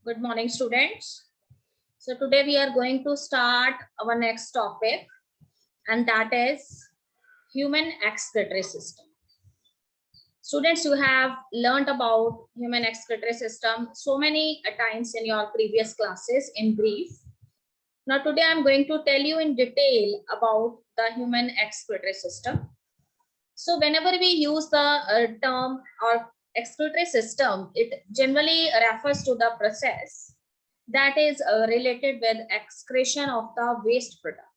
Good morning, students. So today we are going to start our next topic, and that is human excretory system. Students, you have learned about human excretory system so many times in your previous classes in brief. Now today I'm going to tell you in detail about the human excretory system. So whenever we use the term or excretory system, it generally refers to the process that is related with excretion of the waste product.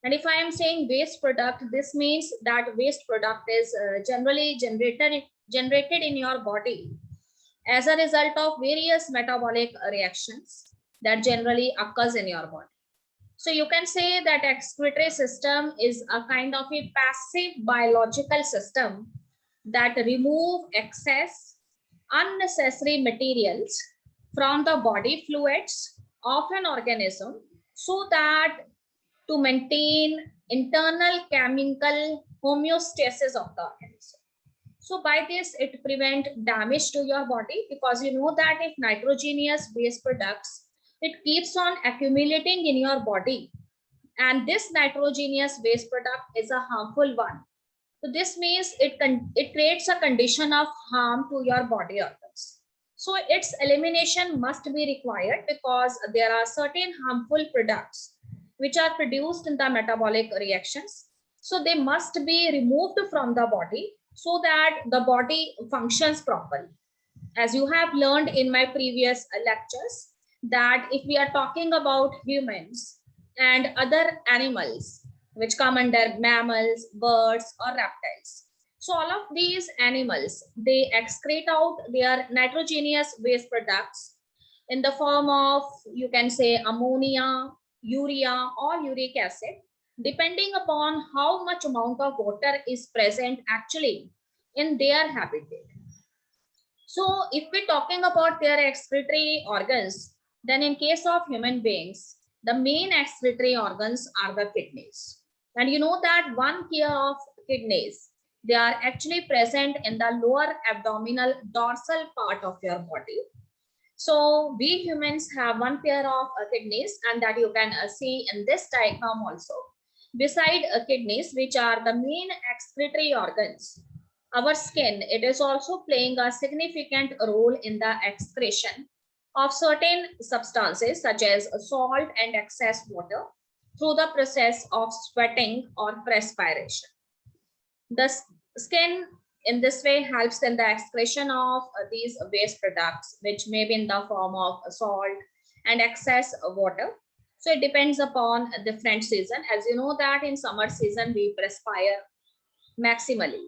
And if I am saying waste product, this means that waste product is generally generated in your body as a result of various metabolic reactions that generally occurs in your body. So you can say that excretory system is a kind of a passive biological system that remove excess unnecessary materials from the body fluids of an organism so that to maintain internal chemical homeostasis of the organism. So by this, it prevents damage to your body, because you know that if nitrogenous waste products, it keeps on accumulating in your body, and this nitrogenous waste product is a harmful one. So this means it creates a condition of harm to your body organs. So its elimination must be required because there are certain harmful products which are produced in the metabolic reactions. So they must be removed from the body so that the body functions properly. As you have learned in my previous lectures, that if we are talking about humans and other animals which come under mammals, birds, or reptiles. So all of these animals, they excrete out their nitrogenous waste products in the form of, you can say, ammonia, urea, or uric acid, depending upon how much amount of water is present actually in their habitat. So if we're talking about their excretory organs, then in case of human beings, the main excretory organs are the kidneys. And you know that one pair of kidneys, they are actually present in the lower abdominal dorsal part of your body. So we humans have one pair of kidneys, and that you can see in this diagram also. Beside kidneys, which are the main excretory organs, our skin, it is also playing a significant role in the excretion of certain substances such as salt and excess water through the process of sweating or perspiration. The skin in this way helps in the excretion of these waste products, which may be in the form of salt and excess water. So it depends upon a different season. As you know that in summer season, we perspire maximally.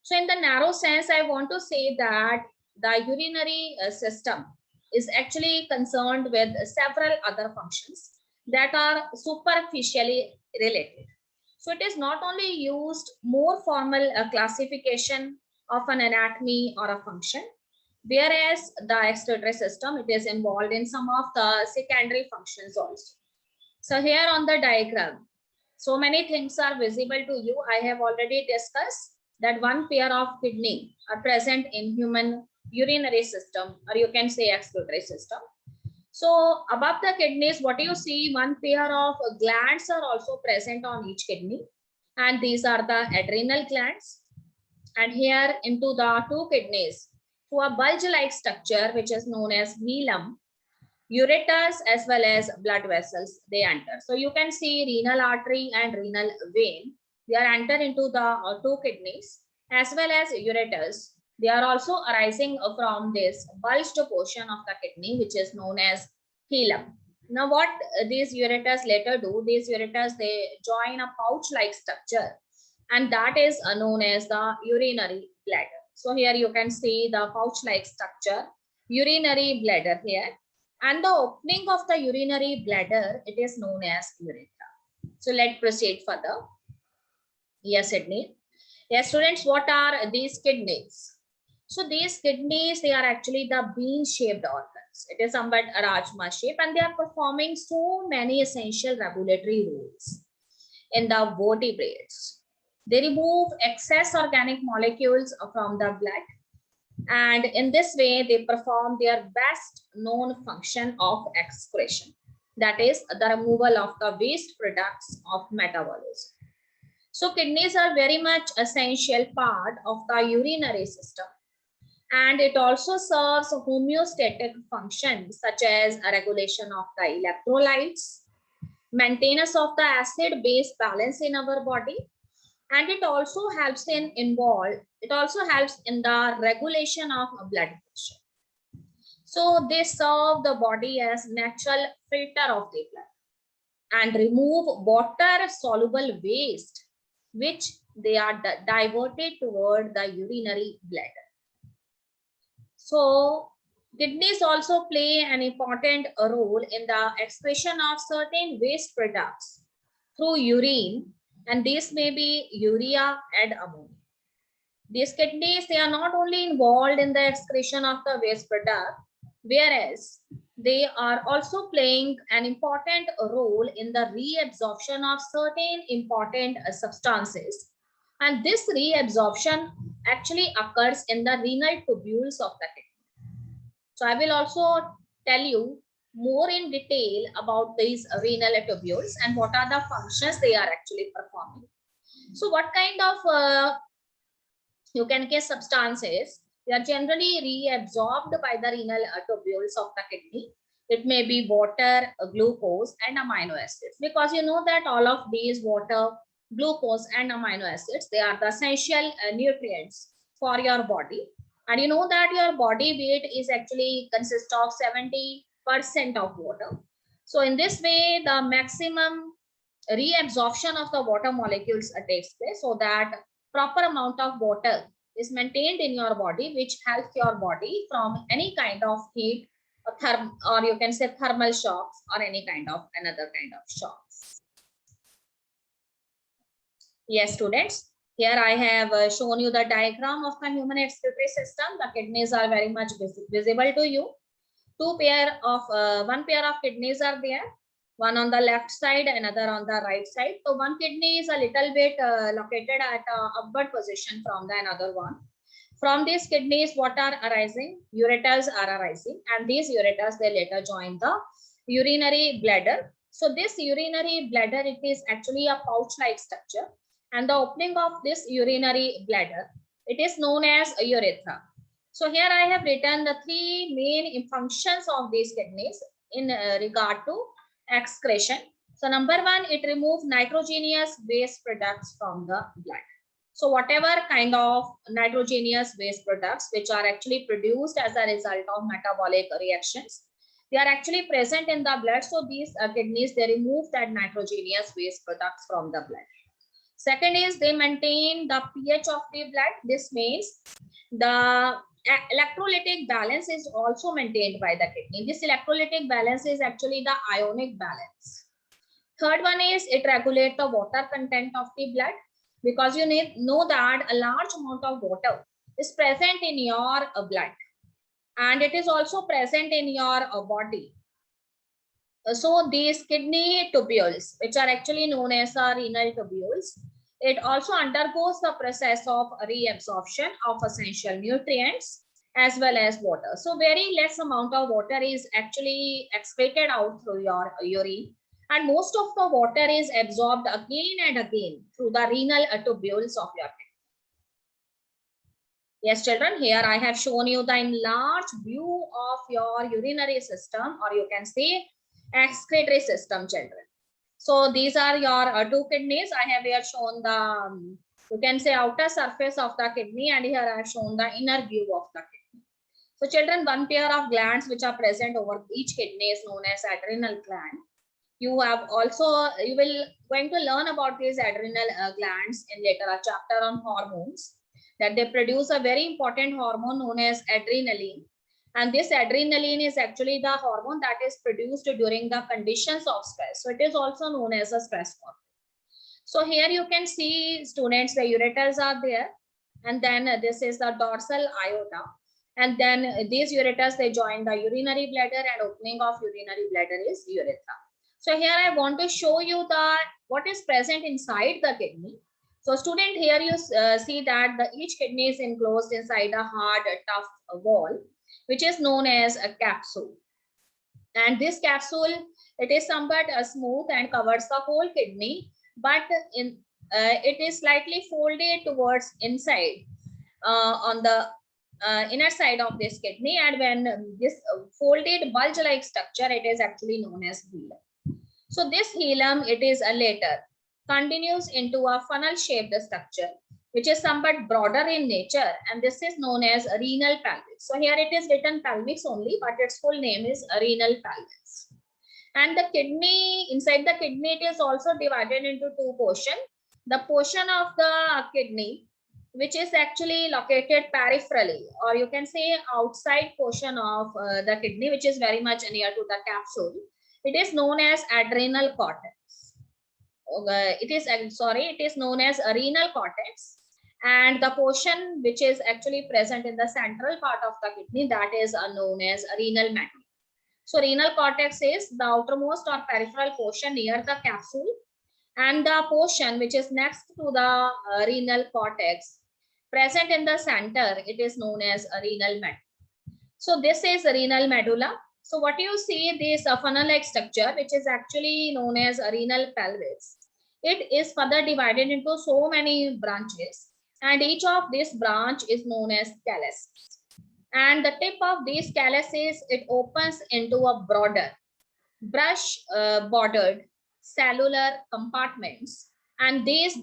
So in the narrow sense, I want to say that the urinary system is actually concerned with several other functions that are superficially related. So it is not only used more formal classification of an anatomy or a function, whereas the excretory system, it is involved in some of the secondary functions also. So here on the diagram, so many things are visible to you. I have already discussed that one pair of kidney are present in human urinary system, or you can say excretory system. So above the kidneys, what you see, one pair of glands are also present on each kidney, and these are the adrenal glands. And here into the two kidneys, through a bulge-like structure which is known as velum, ureters as well as blood vessels, they enter. So you can see renal artery and renal vein, they are enter into the two kidneys, as well as ureters. They are also arising from this bulged portion of the kidney, which is known as hilum. Now what these ureters later do, these ureters, they join a pouch like structure, and that is known as the urinary bladder. So here you can see the pouch like structure, urinary bladder here, and the opening of the urinary bladder, it is known as urethra. So let's proceed further. Yes, Sydney. Yes, students, what are these kidneys? So these kidneys, they are actually the bean-shaped organs. It is somewhat a Rajma shape, and they are performing so many essential regulatory roles in the vertebrates. They remove excess organic molecules from the blood, And in this way, they perform their best known function of excretion. That is the removal of the waste products of metabolism. So kidneys are very much essential part of the urinary system. And it also serves homeostatic functions such as a regulation of the electrolytes, maintenance of the acid-base balance in our body, and it also helps in the regulation of blood pressure. So they serve the body as natural filter of the blood and remove water soluble waste which they are diverted toward the urinary bladder. So kidneys also play an important role in the excretion of certain waste products through urine, and these may be urea and ammonia. These kidneys, they are not only involved in the excretion of the waste product, whereas they are also playing an important role in the reabsorption of certain important substances. And this reabsorption actually occurs in the renal tubules of the kidney. So I will also tell you more in detail about these renal tubules and what are the functions they are actually performing. So what kind of you can get substances, they are generally reabsorbed by the renal tubules of the kidney. It may be water, glucose, and amino acids, because you know that all of these water, glucose, and amino acids, they are the essential nutrients for your body. And you know that your body weight is actually consists of 70% of water. So in this way, the maximum reabsorption of the water molecules takes place, so that proper amount of water is maintained in your body, which helps your body from any kind of heat or you can say thermal shocks or any kind of another kind of shocks. Yes, students, here I have shown you the diagram of the human excretory system. The kidneys are very much visible to you. One pair of kidneys are there. One on the left side, another on the right side. So one kidney is a little bit located at upward position from the another one. From these kidneys, what are arising? Ureters are arising, and these ureters, they later join the urinary bladder. So this urinary bladder, it is actually a pouch-like structure, and the opening of this urinary bladder, it is known as a urethra. So here I have written the three main functions of these kidneys in regard to excretion. So number one, it removes nitrogenous waste products from the blood. So whatever kind of nitrogenous waste products which are actually produced as a result of metabolic reactions, they are actually present in the blood. So these kidneys, they remove that nitrogenous waste products from the blood. Second is they maintain the pH of the blood. This means the electrolytic balance is also maintained by the kidney. This electrolytic balance is actually the ionic balance. Third one is it regulates the water content of the blood, because you know that a large amount of water is present in your blood, and it is also present in your body. So these kidney tubules, which are actually known as renal tubules, it also undergoes the process of reabsorption of essential nutrients as well as water. So very less amount of water is actually excreted out through your urine, and most of the water is absorbed again and again through the renal tubules of your kidney. Yes, children, here I have shown you the enlarged view of your urinary system, or you can say excretory system, children. So these are your two kidneys. I have here shown the, you can say, outer surface of the kidney, and here I have shown the inner view of the kidney. So children, one pair of glands which are present over each kidney is known as adrenal gland. You will going to learn about these adrenal glands in later a chapter on hormones, that they produce a very important hormone known as adrenaline. And this adrenaline is actually the hormone that is produced during the conditions of stress. So it is also known as a stress hormone. So here you can see, students, the ureters are there. And then this is the dorsal aorta. And then these ureters, they join the urinary bladder, and opening of urinary bladder is urethra. So here I want to show you what is present inside the kidney. So student, here you see that each kidney is enclosed inside a hard, tough wall, which is known as a capsule. And this capsule, it is somewhat smooth and covers the whole kidney, but it is slightly folded towards inside on the inner side of this kidney. And when this folded bulge-like structure, it is actually known as hilum. So this hilum, it is a later continues into a funnel-shaped structure, which is somewhat broader in nature, and this is known as renal pelvis. So here it is written pelvis only, but its full name is renal pelvis. And the kidney, inside the kidney, it is also divided into two portions. The portion of the kidney, which is actually located peripherally, or you can say outside portion of the kidney, which is very much near to the capsule, it is known as adrenal cortex. It is known as renal cortex. And the portion which is actually present in the central part of the kidney, that is known as renal medulla. So renal cortex is the outermost or peripheral portion near the capsule, and the portion which is next to the renal cortex present in the center, it is known as renal medulla. So this is renal medulla. So what you see, this funnel-like structure, which is actually known as renal pelvis, it is further divided into so many branches, and each of this branch is known as callus. And the tip of these calluses, it opens into a broader brush bordered cellular compartments, and these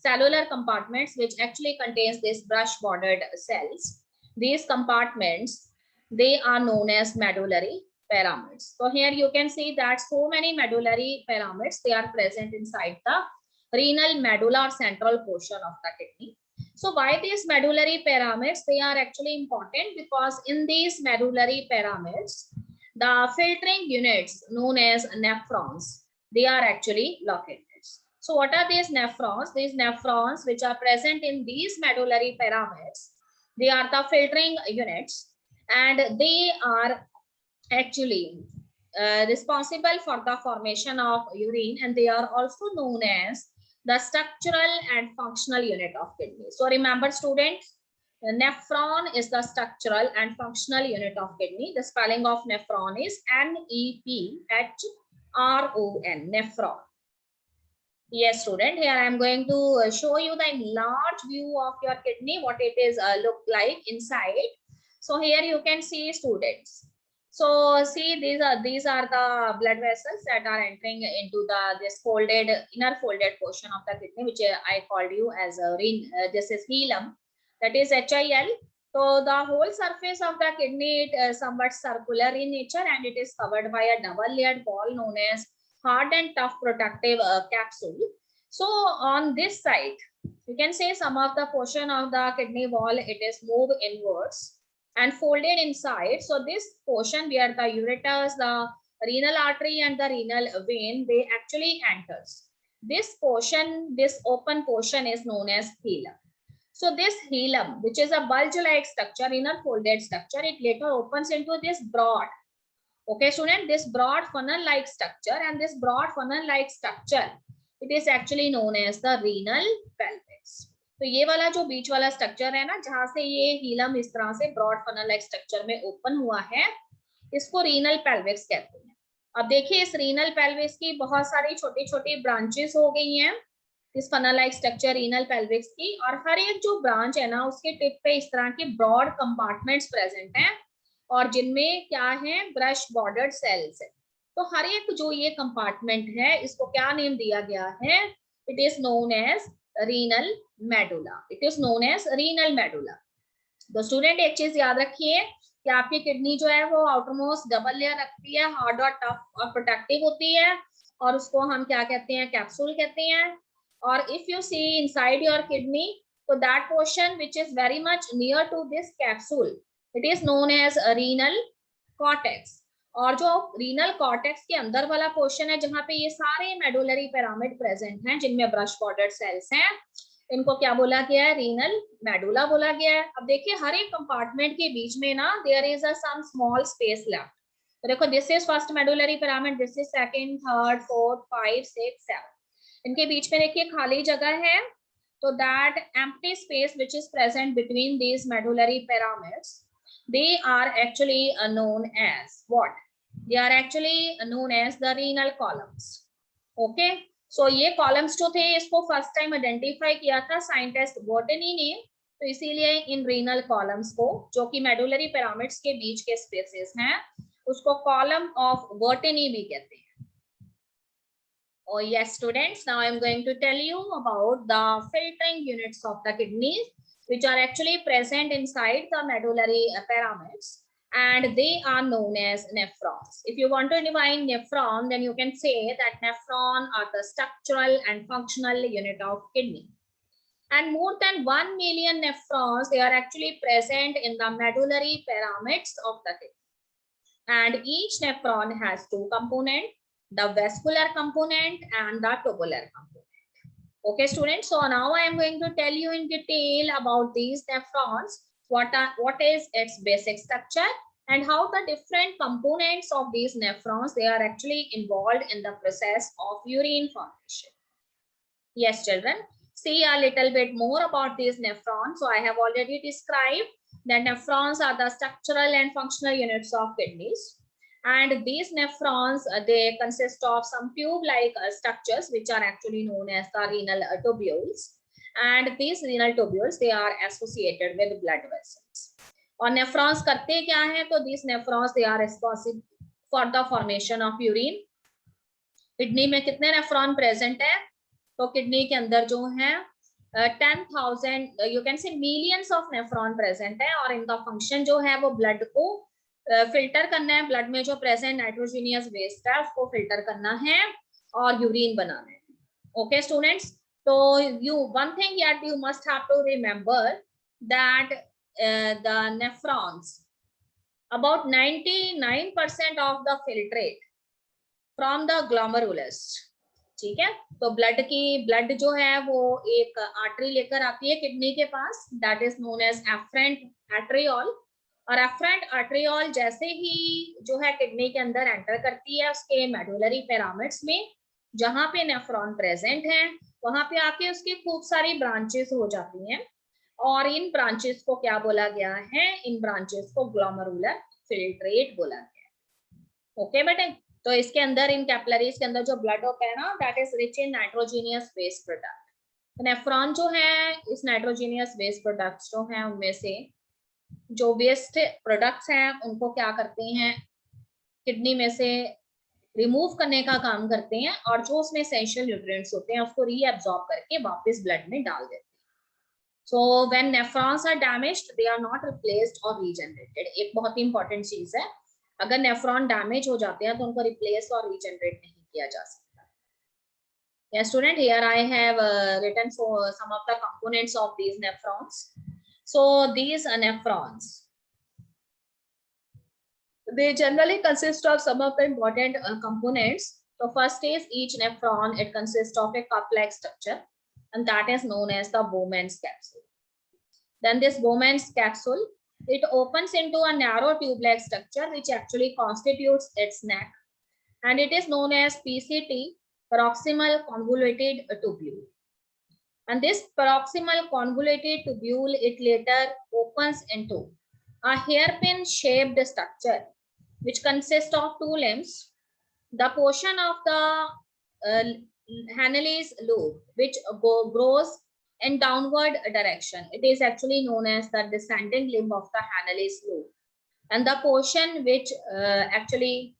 cellular compartments, which actually contains these brush bordered cells, these compartments, they are known as medullary pyramids. So here you can see that so many medullary pyramids, they are present inside the renal medulla or central portion of the kidney. So why these medullary pyramids? They are actually important because in these medullary pyramids, the filtering units known as nephrons, they are actually located. So what are these nephrons? These nephrons which are present in these medullary pyramids, they are the filtering units, and they are actually responsible for the formation of urine, and they are also known as the structural and functional unit of kidney. So remember students, nephron is the structural and functional unit of kidney. The spelling of nephron is N-E-P-H-R-O-N, nephron. Yes, student, here I am going to show you the enlarged view of your kidney, what it is look like inside. So here you can see, students. So see, these are the blood vessels that are entering into this folded, inner folded portion of the kidney, which I called you as a this is hilum, that is HIL. So the whole surface of the kidney is somewhat circular in nature, and it is covered by a double layered wall known as hard and tough protective capsule. So on this side, you can say some of the portion of the kidney wall, it is moved inwards and folded inside. So this portion where the ureters, the renal artery and the renal vein, they actually enters. This portion, this open portion is known as hilum. So this hilum, which is a bulge-like structure, inner folded structure, it later opens into this broad, okay student, this broad funnel-like structure, and this broad funnel-like structure, it is actually known as the renal pelvis. तो ये वाला जो बीच वाला structure है ना, जहां से ये हीलम इस तरह से ब्रॉड फनल लाइक स्ट्रक्चर में ओपन हुआ है, इसको रीनल पेल्विक्स कहते हैं. अब देखिए इस रीनल पेल्विक्स की बहुत सारी छोटी छोटी ब्रांचेस हो गई हैं इस फनल लाइक स्ट्रक्चर रीनल पेल्विक्स की, और हर एक जो ब्रांच है ना, उसके टिप पे इस तरह के ब्रॉड कंपार्टमेंट्स प्रेजेंट हैं, और जिनमें क्या है, ब्रश बॉर्डर्ड सेल्स है. तो हर एक जो ये कंपार्टमेंट है, इसको क्या नेम दिया गया है? It is known as renal medulla. It is known as renal medulla. तो स्टूडेंट एक चीज याद रखिए कि आपकी किडनी जो है वो आउटरमोस्ट डबल लेयर रखती है, हार्ड और टफ और प्रोटेक्टिव होती है, और उसको हम क्या कहते हैं? कैप्सूल कहते हैं. और if you see inside your kidney, तो that portion which is very much near to this capsule, it is known as renal cortex. और जो रीनल कॉर्टेक्स के अंदर वाला पोर्शन है, जहां पे ये सारे मेडुलरी पिरामिड प्रेजेंट हैं, जिनमें ब्रश बॉर्डर्ड सेल्स हैं, इनको क्या बोला गया है? रीनल मेडुला बोला गया है. अब देखिए हर एक कंपार्टमेंट के बीच में ना there is a some small space left. तो देखो this is first medullary pyramid, this is second, third, fourth, 5, 6, 7. इनके बीच में देखिए खाली जगह है, So that empty space which is present between these medullary pyramids, they are actually known as what? They are actually known as the renal columns. Okay. So ये columns जो थे इसको first time identify किया था scientist Botany ने, तो इसीलिए इन renal columns को, जो कि medullary pyramids के बीच के spaces हैं, उसको column of Botany भी कहते हैं. Oh yes, students, now I am going to tell you about the filtering units of the kidneys, which are actually present inside the medullary pyramids, and they are known as nephrons. If you want to define nephron, then you can say that nephron are the structural and functional unit of kidney. And more than 1 million nephrons, they are actually present in the medullary pyramids of the kidney. And each nephron has two components, the vascular component and the tubular component. Okay, students. So now I am going to tell you in detail about these nephrons, what is its basic structure, and how the different components of these nephrons, they are actually involved in the process of urine formation. Yes, children. See a little bit more about these nephrons. So I have already described that nephrons are the structural and functional units of kidneys. And these nephrons, they consist of some tube-like structures, which are actually known as the renal tubules. And these renal tubules, they are associated with blood vessels. और nephrons करते क्या हैं? तो these nephrons, they are responsible for the formation of urine. Kidney में कितने nephron present है? तो kidney के अंदर जो है 10,000 you can say millions of nephron present है, और इनका फंक्शन जो है वो ब्लड को फिल्टर करना है, ब्लड में जो प्रेजेंट नाइट्रोजीनियस वेस्ट है उसको फिल्टर करना है और यूरिन बनाना है. ओके स्टूडेंट्स, तो you one thing that you must have to remember that the nephrons, about 99% of the filtrate from the glomerulus. ठीक है, तो ब्लड जो है वो एक आर्टरी लेकर आती है किडनी के पास, that is known as afferent arteriole. और एफरेंट आर्टरियोल जैसे ही जो है किडनी के अंदर एंटर करती है उसके मेडुलरी पिरामिड्स में, जहां पे नेफ्रॉन प्रेजेंट है, वहां पे आके उसकी खूब सारी ब्रांचेस हो जाती हैं, और इन ब्रांचेस को क्या बोला गया है? इन ब्रांचेस को ग्लोमेरुलर फिल्ट्रेट बोला गया है. ओके बेटे, तो इसके अंदर इन कैपिलरीज के अंदर जो ब्लड होता है ना, that is rich in nitrogenous waste product. Nephron जो है इस नाइट्रोजीनियस वेस्ट प्रोडक्ट्स जो हैं उनमें से जो वेस्ट प्रोडक्ट्स हैं उनको क्या करते हैं? किडनी में से रिमूव करने का काम करते हैं, और जो उसमें एसेंशियल न्यूट्रिएंट्स होते हैं उसको रीअब्सॉर्ब करके वापस ब्लड में डाल देते हैं. So when nephrons are damaged, they are not replaced or regenerated. एक बहुत ही इंपॉर्टेंट चीज है, अगर नेफ्रॉन डैमेज हो जाते हैं तो उनको रिप्लेस और रीजनरेट नहीं किया जा सकता. Yes, student, here I have written for some of the components of these nephrons. So these nephrons, they generally consist of some of the important components. So first is each nephron, it consists of a cup-like structure, and that is known as the Bowman's capsule. Then this Bowman's capsule, it opens into a narrow tube-like structure which actually constitutes its neck, and it is known as PCT, proximal convoluted tubule. And this proximal convoluted tubule, it later opens into a hairpin shaped structure which consists of two limbs. The portion of the Hanel's lobe which grows in downward direction, it is actually known as the descending limb of the Hanel's lobe, and the portion which actually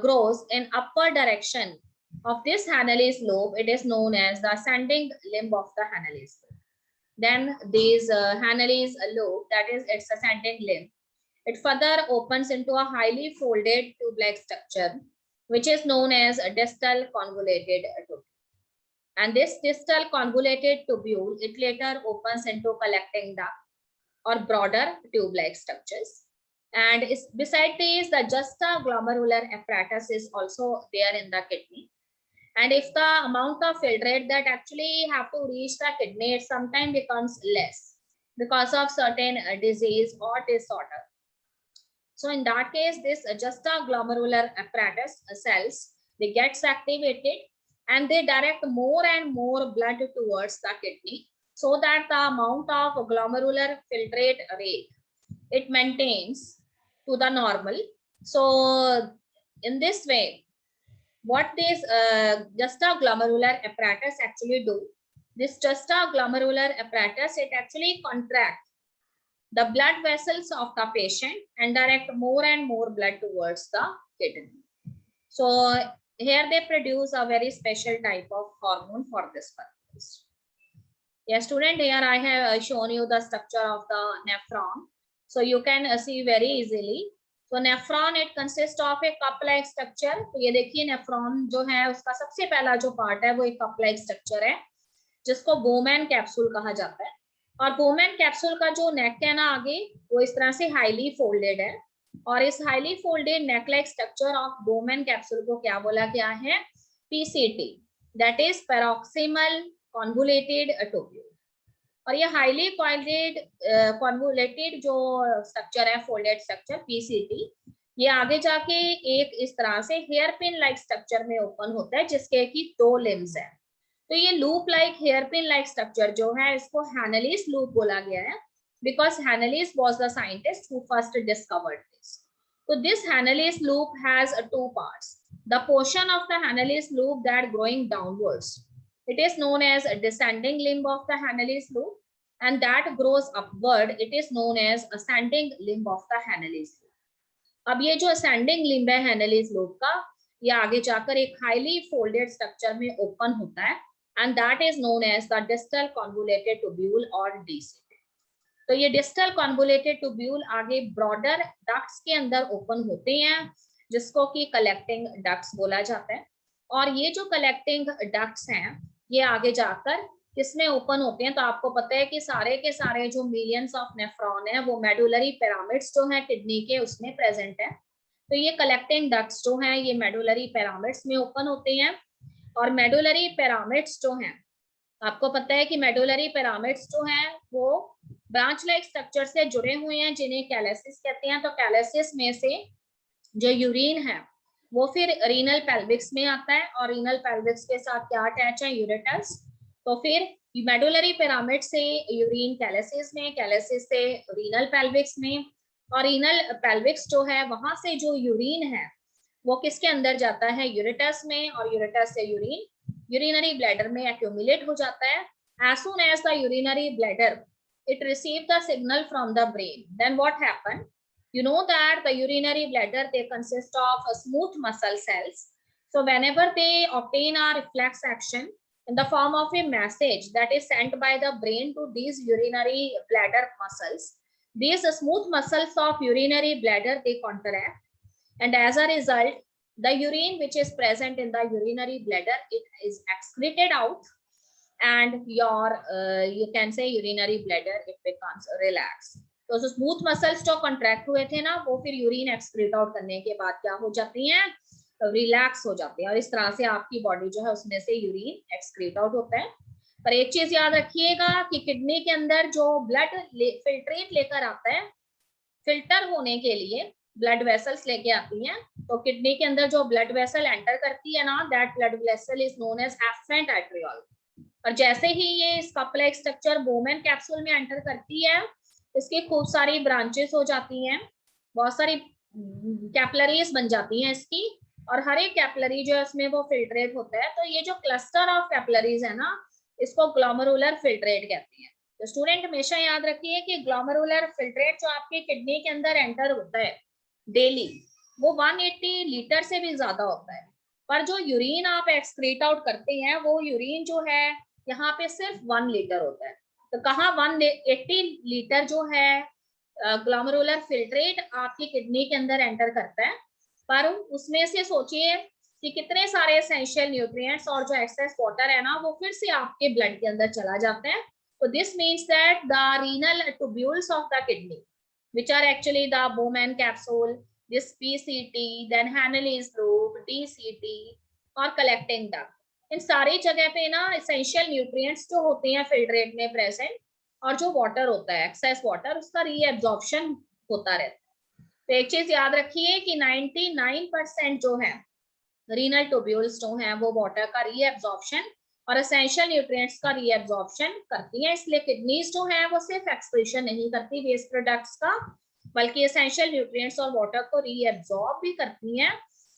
grows in upward direction of this Hanel's lobe, it is known as the ascending limb of the Hanel's lobe. Then these Hanel's lobe, that is its ascending limb, it further opens into a highly folded tube-like structure which is known as a distal convoluted tubule. And this distal convoluted tubule, it later opens into collecting duct or broader tube-like structures. And beside these, the juxtaglomerular apparatus is also there in the kidney. And if the amount of filtrate that actually have to reach the kidney, it sometimes becomes less because of certain disease or disorder. So in that case, this juxtaglomerular apparatus cells, they gets activated and they direct more and more blood towards the kidney so that the amount of glomerular filtrate rate it maintains to the normal. So in this way, what this juxtaglomerular apparatus actually do, this juxtaglomerular apparatus, it actually contract the blood vessels of the patient and direct more and more blood towards the kidney. So here they produce a very special type of hormone for this purpose. Yes, student, here I have shown you the structure of the nephron. So you can see very easily. So nephron it consists of a cup-like structure. तो ये देखिए nephron जो है उसका सबसे पहला जो part है वो एक cup-like structure है जिसको Bowman capsule कहा जाता है. और Bowman capsule का जो neck है ना आगे वो इस तरह से highly folded है. और इस highly folded neck-like structure of Bowman capsule को क्या बोला गया है? PCT, that is paroxysmal convoluted tubule. और ये हाईली कॉन्वोलेटेड जो स्ट्रक्चर है, फोल्डेड स्ट्रक्चर पीसीटी, ये आगे जाके एक इस तरह से हेयर पिन लाइक स्ट्रक्चर में ओपन होता है जिसके की 2 लिम्स है. तो ये loop like hairpin like structure जो है इसको हैनलीज लूप बोला गया है because Henle's was the scientist who first discovered this. तो this Henle's loop has 2 parts. The portion of the Henle's loop that growing downwards, it is known as a descending limb of the Hanel's loop, and that grows upward, it is known as ascending limb of the Hanel's loop. अब ये जो ascending limb है Hanel's loop का, ये आगे जाकर एक highly folded structure में open होता है, and that is known as the distal convoluted tubule or DCT. तो ये distal convoluted tubule आगे broader ducts के अंदर open होते हैं जिसको कि collecting ducts बोला जाता है. और ये जो collecting ducts हैं ये आगे जाकर किसमें ओपन होते हैं? तो आपको पता है कि सारे के सारे जो मिलियंस ऑफ नेफ्रॉन है वो मेडुलरी पिरामिड्स जो है किडनी के उसमें प्रेजेंट है. तो ये कलेक्टिंग डक्ट्स जो हैं ये मेडुलरी पिरामिड्स में ओपन होते हैं. और मेडुलरी पिरामिड्स जो हैं आपको पता है कि मेडुलरी पिरामिड्स जो हैं वो ब्रांच लाइक स्ट्रक्चर से जुड़े हुए हैं जिन्हें कैलेसिस कहते हैं. तो कैलेसिस में से जो यूरिन है वो फिर रीनल पेल्विक्स में आता है और रीनल पेल्विक्स के साथ क्या अटैच है? यूरेटस. तो फिर मेडुलरी पिरामिड से यूरिन कैलेसिस में, कैलेसिस से रीनल पेल्विक्स में, और रीनल पेल्विक्स जो है वहां से जो यूरिन है वो किसके अंदर जाता है? यूरेटस में. और यूरेटस से यूरिन यूरिनरी ब्लैडर में एक्यूमुलेट हो जाता है. As soon as the urinary bladder it receive the signal from the brain, then what happened? You know that the urinary bladder they consist of smooth muscle cells. So whenever they obtain a reflex action in the form of a message that is sent by the brain to these urinary bladder muscles, these smooth muscles of urinary bladder they contract, and as a result the urine which is present in the urinary bladder it is excreted out, and your you can say urinary bladder it becomes relaxed. तो जो smooth muscles जो contract हुए थे ना वो फिर urine excrete out करने के बाद क्या हो जाती हैं? रिलैक्स हो जाती हैं. और इस तरह से आपकी बॉडी जो है उसमें से यूरिन एक्सक्रीट आउट होता है. पर एक चीज याद रखिएगा कि किडनी के अंदर जो ब्लड फिल्ट्रेट लेकर आता है, फिल्टर होने के लिए ब्लड वेसल्स लेके आती हैं. तो किडनी के अंदर जो ब्लड वेसल एंटर करती है ना, that blood vessel is known as afferent arteriole. और जैसे ही ये इस कप-लाइक स्ट्रक्चर बोमेन कैप्सूल में एंटर करती है इसकी खूब सारी ब्रांचेस हो जाती हैं, बहुत सारी कैपिलरीज बन जाती हैं इसकी, और हर एक कैपिलरी जो है उसमें वो फिल्ट्रेट होता है. तो ये जो क्लस्टर ऑफ कैपिलरीज है ना इसको ग्लोमेरुलर फिल्ट्रेट कहते हैं. तो स्टूडेंट हमेशा याद रखिए कि ग्लोमेरुलर फिल्ट्रेट जो आपके किडनी के अंदर एंटर होता है डेली वो 180 लीटर से भी ज्यादा होता है. पर जो यूरिन आप एक्सक्रीट आउट करते हैं वो यूरिन जो है यहाँ पे सिर्फ 1 लीटर होता है. तो कहाँ 180 लीटर जो है ग्लोमेरुलर फिल्ट्रेट आपकी किडनी के अंदर एंटर करता है. पर उसमें से सोचिए कि कितने सारे एसेंशियल न्यूट्रिएंट्स और जो एक्सेस वाटर है ना वो फिर से आपके ब्लड के अंदर चला जाता है. तो this means that the renal tubules of the kidney which are actually the Bowman capsule, this PCT, then Hanel's loop, DCT और collecting duct, इन सारी जगह पे ना एसेंशियल न्यूट्रिएंट्स जो होते हैं फिल्ट्रेट में प्रेजेंट, और जो वाटर होता है एक्सेस वाटर उसका रीएब्जॉर्प्शन होता रहता है. तो एक चीज याद रखिए कि 99% जो है रीनल ट्यूब्यूल्स जो हैं वो वाटर का रीएब्जॉर्प्शन और एसेंशियल न्यूट्रिएंट्स का रीएब्जॉर्प्शन करती हैं, इसलिए किडनीज जो है वो सिर्फ एक्सक्रीशन नहीं करती वेस्ट प्रोडक्ट्स का, बल्कि एसेंशियल न्यूट्रिएंट्स और वाटर को रीएब्जॉर्ब भी करती हैं,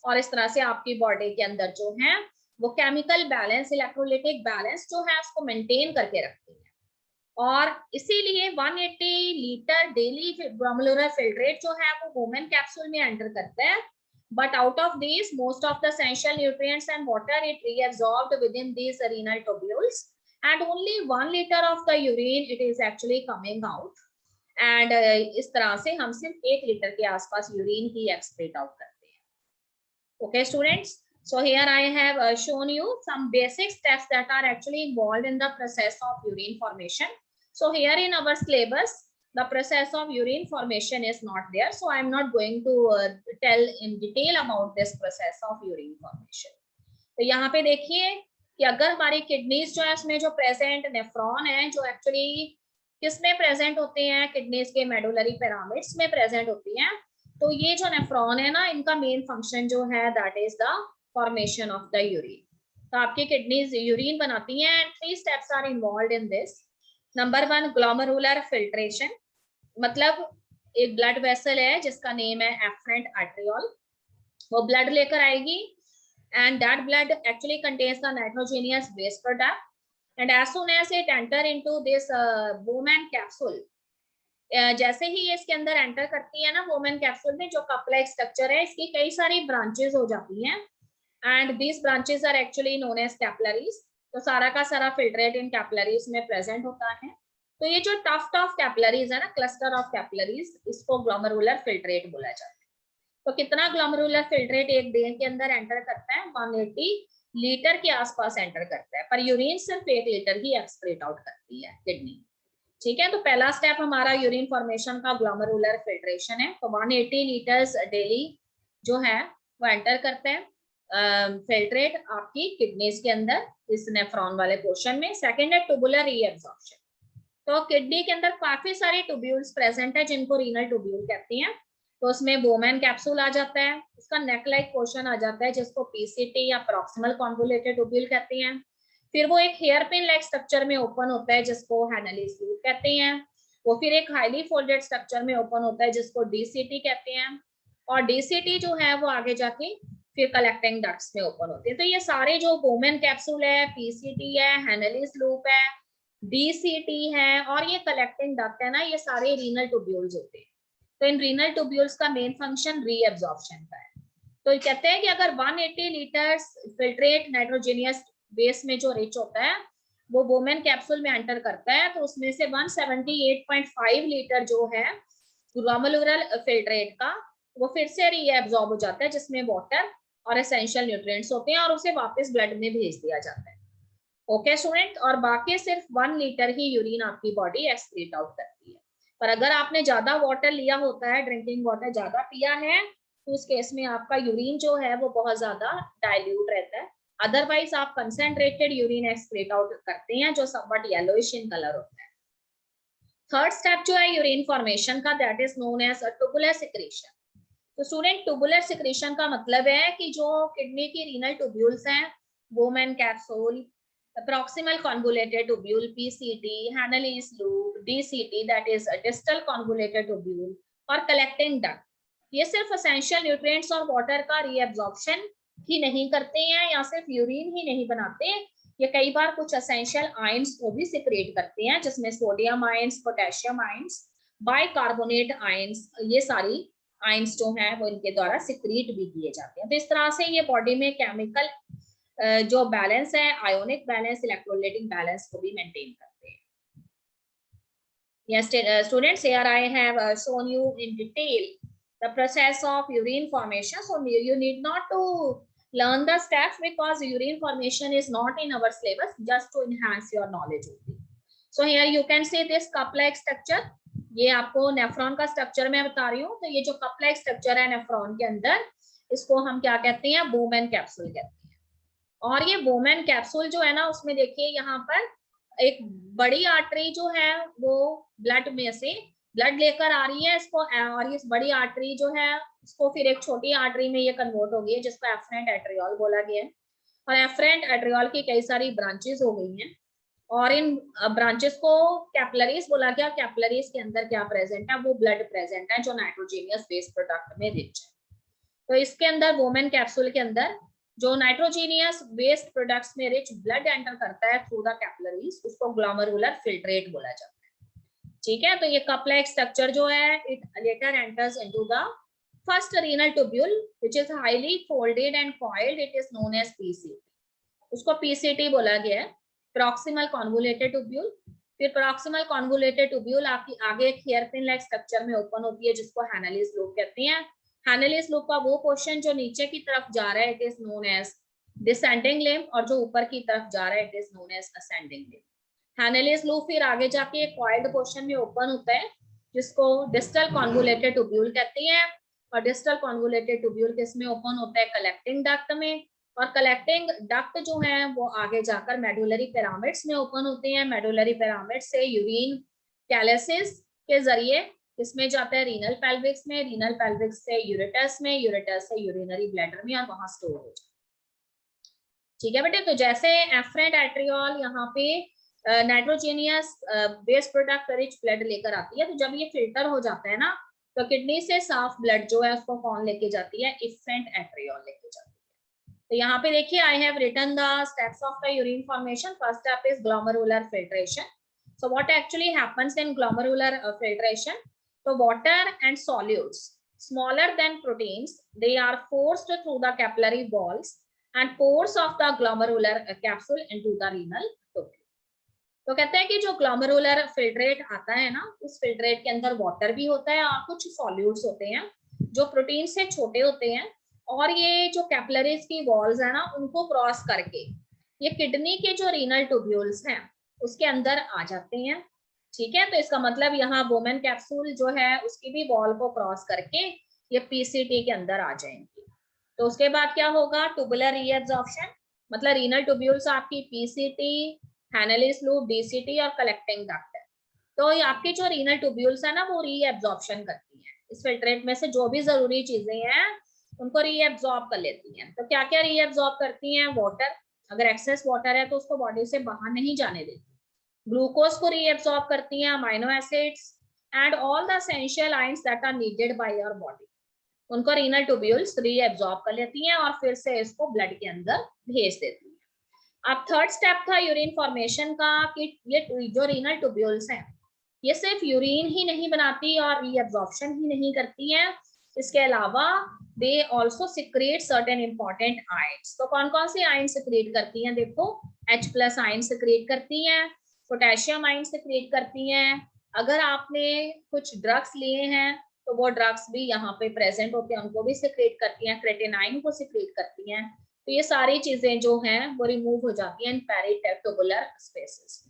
और इस तरह से आपकी बॉडी के अंदर जो है वो केमिकल बैलेंस, इलेक्ट्रोलाइटिक बैलेंस जो है उसको मेंटेन करके रखती है। और इसीलिए 180 लीटर डेली ग्लोमेरुलर फिल्ट्रेट जो है वो वुमेन कैप्सूल में एंटर करता है, but out of these most of the essential nutrients and water it reabsorbed within these renal tubules, and only 1 liter of the urine it is actually coming out, and इस तरह से हम सिर्फ 1 litre के आसपास urine ही excrete out करते हैं. Okay students, so here I have shown you some basic steps that are actually involved in the process of urine formation. So here in our syllabus the process of urine formation is not there, so I am not going to tell in detail about this process of urine formation. तो यहाँ पे देखिए कि अगर हमारी kidneys जो है उसमें जो प्रेजेंट नेफ्रॉन है, जो एक्चुअली किसमें प्रेजेंट होते हैं, किडनीज के मेडुलरी पिरामिड्स में प्रेजेंट होती हैं, तो ये जो नेफ्रॉन है ना, इनका मेन फंक्शन जो है that is the formation of the urine. तो आपकी किडनीज यूरिन बनाती हैं and 3 steps are involved in this. Number 1 glomerular filtration, मतलब एक ब्लड वेसल है जिसका नेम है एफरेंट आर्टेरियोल, वो ब्लड लेकर आएगी and that blood actually contains the nitrogenous waste product and as soon as it enter into this Bowman capsule, जैसे ही ये इसके अंदर एंटर करती है ना वुमेन कैप्सूल में, जो कप लाइक स्ट्रक्चर है इसकी कई सारी ब्रांचेस हो जाती हैं and these branches are actually known as capillaries. तो सारा का सारा फिल्ट्रेट इन कैपिलरीज में प्रेजेंट होता है. तो ये जो टफ्ट ऑफ कैपिलरीज है ना, क्लस्टर ऑफ कैपिलरीज, इसको ग्लोमेरुलर फिल्ट्रेट बोला जाता है. तो कितना ग्लोमेरुलर फिल्ट्रेट एक दिन के अंदर एंटर करता है? 180 लीटर के आसपास एंटर करता है, पर यूरिन सिर्फ 1 लीटर ही एक्सक्रीट आउट करती है किडनी. ठीक है, तो पहला स्टेप हमारा यूरिन फॉर्मेशन का ग्लोमेरुलर फिल्ट्रेशन है. तो 180 लीटर्स डेली जो है वो एंटर करते हैं फिल्ट्रेट आपकी किडनीज के अंदर इस नेफ्रॉन वाले पोर्शन में. सेकंड है ट्यूबुलर रीएब्जॉर्प्शन. तो किडनी के अंदर काफी सारे ट्यूब्यूल्स प्रेजेंट है जिनको रीनल ट्यूब्यूल कहते हैं. तो उसमें वुमेन कैप्सूल आ जाता है, उसका नेक लाइक पोर्शन आ जाता है जिसको पीसीटी या प्रॉक्सिमल कॉन्वोल्यूटेड ट्यूब्यूल कहते हैं. फिर वो एक हेयर पिन लाइक स्ट्रक्चर में ओपन होता है जिसको हैनलीज लूप कहते हैं. वो फिर एक हाईली फोल्डेड स्ट्रक्चर में ओपन होता है जिसको डीसीटी कहते हैं, और डीसीटी जो है वो आगे जाके फिर कलेक्टिंग डक्ट्स में ओपन होते हैं. तो ये सारे जो वुमेन कैप्सूल है, पीसीटी है, हैनलीज लूप है, डीसीटी है और ये कलेक्टिंग डक्ट है ना, ये सारे रीनल ट्यूब्यूल्स होते हैं. तो इन रीनल ट्यूब्यूल्स का मेन फंक्शन रीएब्जॉर्प्शन का है. तो कहते हैं कि अगर 180 लीटर्स फिल्ट्रेट नाइट्रोजेनियस बेस में जो रिच होता है वो वुमेन कैप्सूल में एंटर करता है, तो उसमें से 178.5 लीटर जो है ग्लोमेरुलर फिल्ट्रेट का वो फिर से रीएब्जॉर्ब हो जाता है, जिसमें वाटर और एसेंशियल न्यूट्रिएंट्स होते हैं, और उसे वापस ब्लड में भेज दिया जाता है. ओके स्टूडेंट, और बाकी सिर्फ 1 लीटर ही यूरिन आपकी बॉडी एक्सक्रीट आउट करती है. पर अगर आपने ज्यादा वाटर लिया होता है, ड्रिंकिंग वाटर ज्यादा पिया है, तो उस केस में आपका यूरिन जो है वो बहुत ज्यादा डाइल्यूट रहता है. अदरवाइज आप कंसेंट्रेटेड यूरिन एक्सक्रीट आउट करते हैं जो समवट येलोइश इन कलर होता है. थर्ड स्टेप जो है यूरिन फॉर्मेशन का, that is known as tubular secretion. तो स्टूडेंट ट्यूबुलर सिक्रीशन का मतलब है कि जो किडनी की रीनल ट्यूब्यूल्स हैं, Bowman capsule, proximal convoluted tubule PCT, Hanel's loop, DCT that is a distal convoluted tubule, और collecting duct, ये सिर्फ essential nutrients और water का reabsorption ही नहीं करते हैं या सिर्फ यूरिन ही नहीं बनाते, ये कई बार कुछ essential ions को भी secrete करते हैं, जिसमें sodium ions, potassium ions, bicarbonate ions, ये सारी आयंस जो हैं वो इनके द्वारा secrete भी किए जाते हैं. तो इस तरह से ये बॉडी में केमिकल जो बैलेंस है, आयोनिक बैलेंस, इलेक्ट्रोलाइटिक बैलेंस को भी मेंटेन करते हैं. Yes, students, here I have shown you in detail the process of urine formation. So you need not to learn the steps because urine formation is not in our syllabus, just to enhance your knowledge only. So here you can see this cup-like structure. ये आपको nephron का structure मैं बता रही हूँ. तो ये जो cup-like स्ट्रक्चर है नेफ्रॉन के अंदर, इसको हम क्या कहते हैं? वुमेन कैप्सूल कहते हैं. और ये वुमेन कैप्सूल जो है ना, उसमें देखिए यहाँ पर एक बड़ी आर्टरी जो है वो ब्लड में से ब्लड लेकर आ रही है इसको, और इस बड़ी आर्टरी जो है उसको फिर एक छोटी आर्टरी में ये कन्वर्ट हो गई है जिसको एफरेंट आर्टेरियोल बोला गया है. और एफरेंट एट्रियोल की कई सारी ब्रांचेस हो गई हैं और इन ब्रांचेस को कैपिलरीज बोला गया। कैपिलरीज के अंदर क्या प्रेजेंट है, वो ब्लड प्रेजेंट है जो नाइट्रोजेनियस वेस्ट प्रोडक्ट में रिच है। तो इसके अंदर वोमेन कैप्सूल के अंदर जो नाइट्रोजेनियस वेस्ट प्रोडक्ट्स में रिच ब्लड एंटर करता है थ्रू द कैपिलरीज, उसको ग्लोमेरुलर फिल्ट्रेट बोला जाता है। ठीक है, तो ये कप लाइक स्ट्रक्चर जो है it later enters into the first renal tubule which is highly folded and coiled, it is known as PCT. उसको पीसीटी बोला गया है, प्रॉक्सिमल कॉन्वोलेटेड ट्यूब्यूल। फिर प्रॉक्सिमल कॉन्वोलेटेड ट्यूब्यूल आपकी आगे एक हेयरपिन लाइक स्ट्रक्चर में ओपन होती है जिसको हैनेलिस लूप कहते हैं। हैनेलिस लूप का वो पोर्शन जो नीचे की तरफ जा रहा है it is known as descending limb, और जो ऊपर की तरफ जा रहा है it is known as ascending limb. Henle's loop फिर आगे जाके एक कॉइल्ड पोर्शन में ओपन होता है जिसको डिस्टल कॉन्वोलेटेड ट्यूब्यूल कहते हैं। और डिस्टल कॉन्वोलेटेड ट्यूब्यूल किसमें ओपन होता है, कलेक्टिंग डक्ट में। और कलेक्टिंग डक्ट जो है वो आगे जाकर मेडुलरी पिरामिड्स में ओपन होते हैं। मेडुलरी पिरामिड से यूरिन कैलेसिस के जरिए इसमें जाता है रीनल पेल्विक्स में, रीनल पेल्विक्स से यूरेटस में, यूरेटस से यूरिनरी ब्लैडर में और वहां स्टोर हो जाता है। ठीक है बेटे, तो जैसे एफरेंट एट्रियोल यहाँ पे नाइट्रोजेनियस वेस्ट प्रोडक्ट रिच ब्लड लेकर आती है, तो जब ये फिल्टर हो जाता है ना तो किडनी से साफ ब्लड जो है उसको कौन लेके जाती है, एफरेंट एट्रियोल लेके जाती है। तो यहाँ पे देखिए I have written the steps of the urine formation. First step is glomerular filtration. So what actually happens in glomerular filtration? So water and solutes smaller than proteins, they are forced through the capillary walls and pores of the glomerular capsule into the renal tube. तो कहते हैं कि जो glomerular filtrate आता है ना, उस filtrate के अंदर वाटर भी होता है और कुछ सॉल्यूट्स होते हैं जो प्रोटीन से छोटे होते हैं, और ये जो कैपिलरीज की वॉल्स है ना उनको क्रॉस करके ये किडनी के जो रीनल ट्यूब्यूल्स हैं उसके अंदर आ जाते हैं। ठीक है, तो इसका मतलब यहाँ वोमेन कैप्सूल जो है उसकी भी वॉल को क्रॉस करके ये पीसीटी के अंदर आ जाएंगी। तो उसके बाद क्या होगा, ट्यूबुलर रीएब्जॉर्प्शन, मतलब रीनल ट्यूब्यूल्स आपकी पीसीटी, हैनेलिस लूप, डीसीटी और कलेक्टिंग डक्ट है। तो ये आपके जो रीनल ट्यूब्यूल्स है ना वो रीएब्जॉर्प्शन करती है, इस फिल्ट्रेट में से जो भी जरूरी चीजें हैं उनको रीएब्जॉर्ब कर लेती हैं। तो क्या क्या रीएब्जॉर्ब करती हैं, वाटर, अगर एक्सेस वाटर है तो उसको बॉडी से बाहर नहीं जाने देती। ग्लूकोज को रीएब्सॉर्ब करती हैं, amino acids and all the essential ions that are needed by your body, उनको रीनल ट्यूब्यूल्स रीएब्सॉर्ब कर लेती हैं और फिर से इसको ब्लड के अंदर भेज देती हैं। अब थर्ड स्टेप था यूरिन फॉर्मेशन का, कि ये जो रीनल ट्यूब्यूल्स हैं ये सिर्फ यूरिन ही नहीं बनाती और रीएब्सॉर्प्शन ही नहीं करती हैं, इसके अलावा they also secrete certain important ions. तो कौन कौन से आयन सिक्रेट करती हैं, देखो H+ आयन सिक्रेट करती हैं, पोटेशियम आयन सिक्रेट करती हैं, अगर आपने कुछ ड्रग्स लिए हैं तो वो ड्रग्स भी यहाँ पे प्रेजेंट होते हैं, उनको भी सिक्रेट करती हैं, क्रेटिनाइन को सिक्रेट करती हैं। तो ये सारी चीजें जो हैं वो रिमूव हो जाती हैं in peritubular spaces.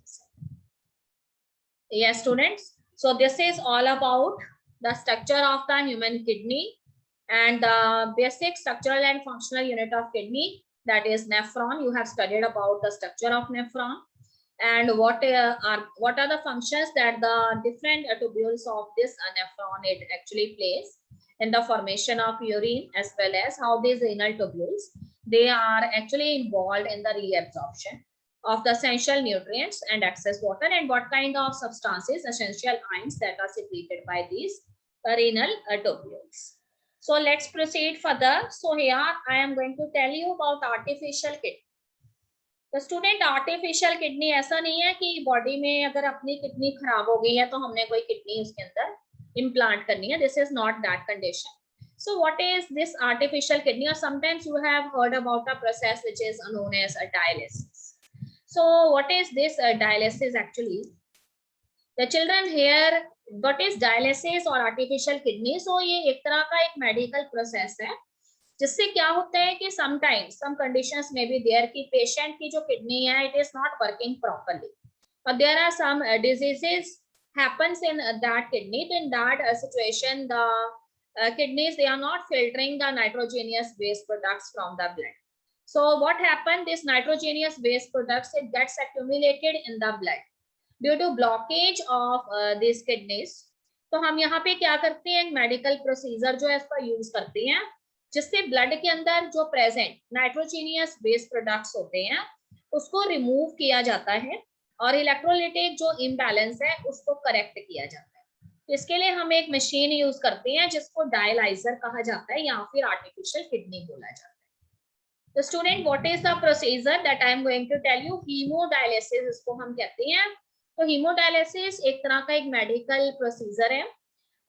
Yes students, so this is all about the structure of the human kidney and the basic structural and functional unit of kidney, that is nephron. You have studied about the structure of nephron and what are the functions that the different tubules of this nephron it actually plays in the formation of urine, as well as how these renal tubules they are actually involved in the reabsorption of the essential nutrients and excess water, and what kind of substances, essential ions that are secreted by these renal tubules. So let's proceed further. So here I am going to tell you about artificial kidney. तो student artificial kidney ऐसा नहीं है कि body में अगर अपनी kidney खराब हो गई है तो हमने कोई किडनी उसके अंदर इम्प्लांट करनी है, this is not that condition. So what is this artificial kidney? Or sometimes you have heard about a process which is known as a dialysis. So what is this dialysis actually? The children here, what is dialysis or artificial kidney? So ये एक तरह का एक medical process है जिससे क्या होता है कि समटाइम्स सम कंडीशंस में भी देयर की पेशेंट की जो किडनी है it is not working properly और there are some diseases happens in that kidney. So in that situation the kidneys they are not filtering the nitrogenous waste products from the blood. So what happened, this nitrogenous waste products it gets accumulated in the blood due to blockage of these kidneys. तो हम यहाँ पे क्या करते हैं, एक medical procedure जो है इसका यूज करते हैं जिससे ब्लड के अंदर जो प्रेजेंट नाइट्रोजीनियस वेस्ट प्रोडक्ट्स होते हैं उसको रिमूव किया जाता है और इलेक्ट्रोलाइटिक जो इम्बैलेंस है उसको करेक्ट किया जाता है। इसके लिए हम एक मशीन यूज करते हैं जिसको डायलाइजर कहा जाता है या फिर आर्टिफिशियल किडनी बोला जाता है। तो student, what is the procedure that I am going to tell you? Hemodialysis इसको हम कहते हैं। तो हीमोडायलिसिस एक तरह का एक मेडिकल प्रोसीजर है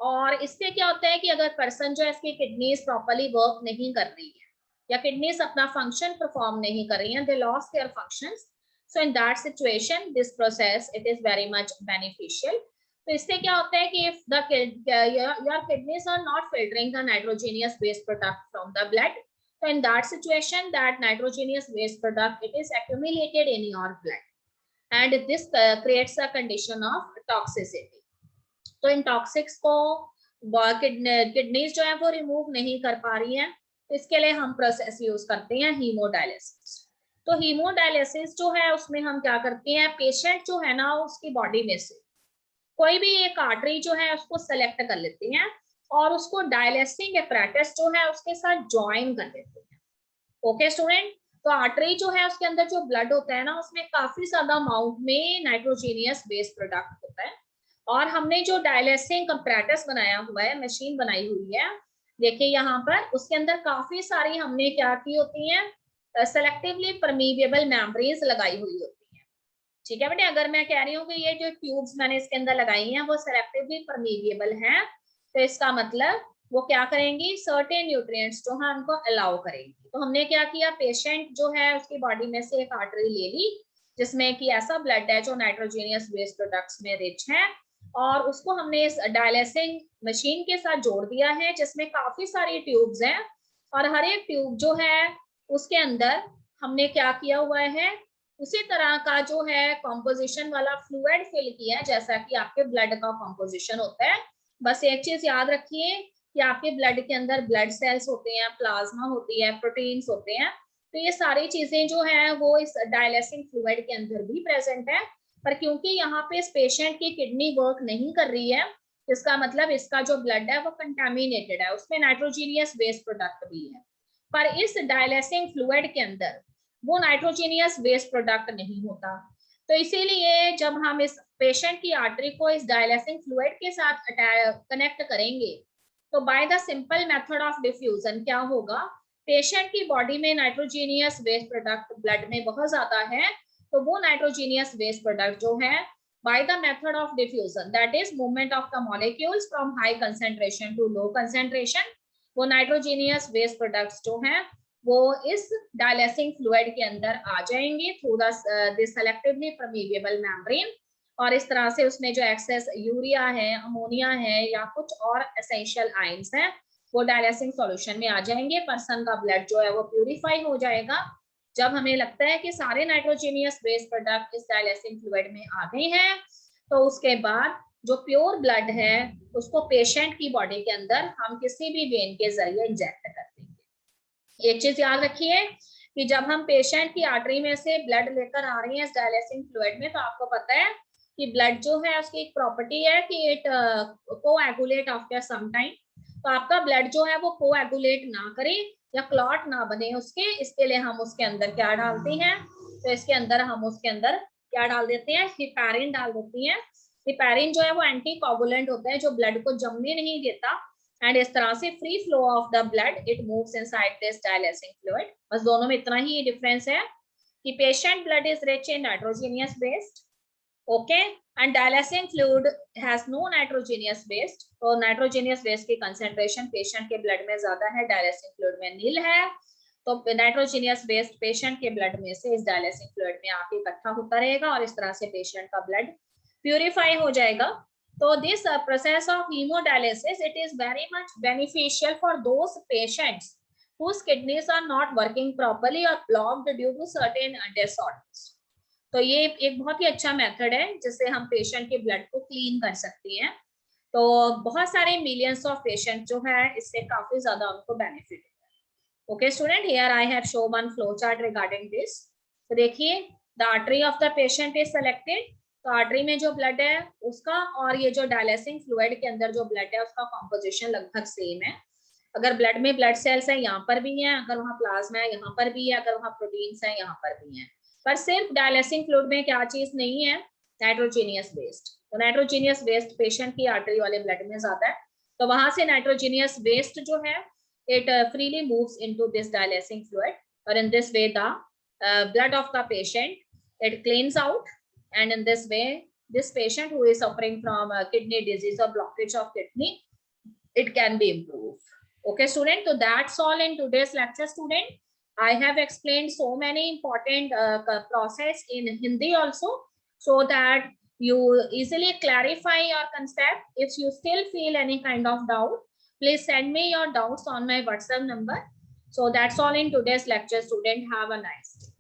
और इससे क्या होता है कि अगर पर्सन जो है इसकी किडनीज प्रॉपर्ली वर्क नहीं कर रही है या किडनीज अपना फंक्शन परफॉर्म नहीं कर रही हैं, they loss their functions, so in that situation this process it is very much beneficial. तो इससे क्या होता है कि if the your kidneys are not filtering the nitrogenous waste product from the blood, so in that situation that nitrogenous waste product it is accumulated in your blood and this creates a condition of toxicity. तो इन toxics को kidneys जो है वो remove नहीं कर पा रही हैं, इसके लिए हम प्रोसेस यूज करते हैं हीमोडायलिसिस। तो हीमोडायलिसिस जो है उसमें हम क्या करते हैं, पेशेंट जो है ना उसकी बॉडी में से कोई भी एक आर्टरी जो है उसको सेलेक्ट कर लेते हैं और उसको डायलिसिंग एपरेटस जो है उसके साथ ज्वाइन कर देते हैं। ओके स्टूडेंट, तो आर्टरी जो है उसके अंदर जो ब्लड होता है ना उसमें काफी ज्यादा अमाउंट में नाइट्रोजीनियस वेस्ट प्रोडक्ट होता है और हमने जो डायलिसिंग एपरेटस बनाया हुआ है, मशीन बनाई हुई है, देखिए यहाँ पर उसके अंदर काफी सारी हमने क्या की होती है, सेलेक्टिवली परमीवेबल मेम्ब्रेन्स लगाई हुई होती है। ठीक है बेटे, अगर मैं कह रही हूँ कि ये जो ट्यूब्स मैंने इसके अंदर लगाई हैं वो सेलेक्टिवली परमीवेबल हैं, तो इसका मतलब वो क्या करेंगी, सर्टेन न्यूट्रिएंट्स जो है उनको अलाउ करेंगी। तो हमने क्या किया, पेशेंट जो है उसकी बॉडी में से एक आर्टरी ले ली जिसमें कि ऐसा ब्लड है जो नाइट्रोजीनियस वेस्ट प्रोडक्ट्स में रिच है और उसको हमने इस डायलिसिंग मशीन के साथ जोड़ दिया है जिसमें काफी सारी ट्यूब्स हैं और हर एक ट्यूब जो है उसके अंदर हमने क्या किया हुआ है, उसी तरह का जो है कॉम्पोजिशन वाला फ्लूइड फिल किया है जैसा कि आपके ब्लड का कॉम्पोजिशन होता है। बस एक चीज याद रखिए कि आपके ब्लड के अंदर ब्लड सेल्स होते हैं, प्लाज्मा होती है, प्रोटीन्स होते हैं, तो ये सारी चीजें जो है वो इस डायलिसिंग फ्लूइड के अंदर भी प्रेजेंट है। पर क्योंकि यहाँ पे इस पेशेंट की किडनी वर्क नहीं कर रही है, इसका मतलब इसका जो ब्लड है वो कंटामिनेटेड है, उसमें नाइट्रोजीनियस वेस्ट प्रोडक्ट भी है, पर इस डायलिसिंग फ्लूइड के अंदर वो नाइट्रोजीनियस वेस्ट प्रोडक्ट नहीं होता। तो इसीलिए जब हम इस पेशेंट की आर्टरी को इस डायलिसिंग फ्लूइड के साथ कनेक्ट करेंगे तो by the simple method of diffusion क्या होगा, पेशेंट की बॉडी में नाइट्रोजीनियस वेस्ट प्रोडक्ट ब्लड में बहुत ज्यादा है, तो वो नाइट्रोजीनियस वेस्ट प्रोडक्ट जो है by the method of diffusion that is movement of the molecules from high concentration to low concentration, वो नाइट्रोजीनियस वेस्ट प्रोडक्ट्स जो हैं वो इस डायलिसिंग फ्लूइड के अंदर आ जाएंगे थ्रू द सेलेक्टिवली परमीवेबल मेम्ब्रेन और इस तरह से उसमें जो एक्सेस यूरिया है, अमोनिया है या कुछ और एसेंशियल आयंस हैं वो डायलिसिंग सॉल्यूशन में आ जाएंगे, पर्सन का ब्लड जो है वो प्यूरिफाई हो जाएगा। जब हमें लगता है कि सारे नाइट्रोजीनियस वेस्ट प्रोडक्ट इस डायलिसिंग फ्लूइड में आ गए हैं तो उसके बाद जो प्योर ब्लड है उसको पेशेंट की बॉडी के अंदर हम किसी भी वेन के जरिए इंजेक्ट कर देंगे। एक चीज याद रखिए कि जब हम पेशेंट की आर्टरी में से ब्लड लेकर आ रहे हैं इस डायलिसिंग फ्लूइड में, तो आपको पता है कि ब्लड जो है उसकी एक प्रॉपर्टी है कि it coagulate after some time, तो आपका ब्लड जो है वो कोएगुलेट ना करे या क्लॉट ना बने उसके, इसके लिए हम उसके अंदर क्या डालते हैं, तो इसके अंदर हम उसके अंदर क्या डाल देते हैं, हिपैरिन डाल देती हैं। हिपैरिन जो है वो एंटी कोगुलेंट होता है जो ब्लड को जमने नहीं देता एंड इस तरह से free flow of the blood it moves inside this dialysing fluid. बस दोनों में इतना ही डिफरेंस है कि patient blood is rich in nitrogenous waste, okay, and dialysing fluid has no nitrogenous waste, तो नाइट्रोजीनियस वेस्ट की कंसेंट्रेशन पेशेंट के ब्लड में ज्यादा है, डायलिसिंग फ्लूइड में नील है, तो नाइट्रोजीनियस वेस्ट पेशेंट के ब्लड में से इस डायलिसिंग फ्लूइड में आके इकट्ठा होता रहेगा और इस तरह से पेशेंट का ब्लड प्यूरिफाई हो जाएगा। So this process of hemodialysis it is very much beneficial for those patients whose kidneys are not working properly or blocked due to certain disorders. तो ये एक बहुत ही अच्छा मेथड है जिससे हम पेशेंट के ब्लड को क्लीन कर सकते हैं। तो बहुत सारे मिलियंस ऑफ पेशेंट जो है इससे काफी ज्यादा उनको बेनिफिट है। Okay student, here I have show one flow chart regarding this. तो देखिए the artery of the patient is selected, तो आर्टरी में जो ब्लड है उसका और ये जो डायलिसिंग फ्लूइड के अंदर जो ब्लड है उसका कॉम्पोजिशन लगभग सेम है अगर ब्लड में ब्लड सेल्स है यहाँ पर भी है, अगर वहाँ प्लाज्मा है यहाँ पर भी है, अगर वहाँ प्रोटीन्स है यहाँ पर भी है। पर सिर्फ डायलिसिंग फ्लूइड में क्या चीज नहीं है, नाइट्रोजीनियस वेस्ट। तो नाइट्रोजीनियस वेस्ट पेशेंट की आर्टरी वाले ब्लड में जाता है, तो वहां से नाइट्रोजीनियस वेस्ट जो है it freely moves into this dialysing fluid, or in this way the blood of the patient it cleans out, and in this way this patient who is suffering from kidney disease or blockage of kidney, it can be improved. Okay student, so that's all in today's lecture student. I have explained so many important process in Hindi also, so that you easily clarify your concept. If you still feel any kind of doubt, please send me your doubts on my WhatsApp number. So that's all in today's lecture student. Have a nice day.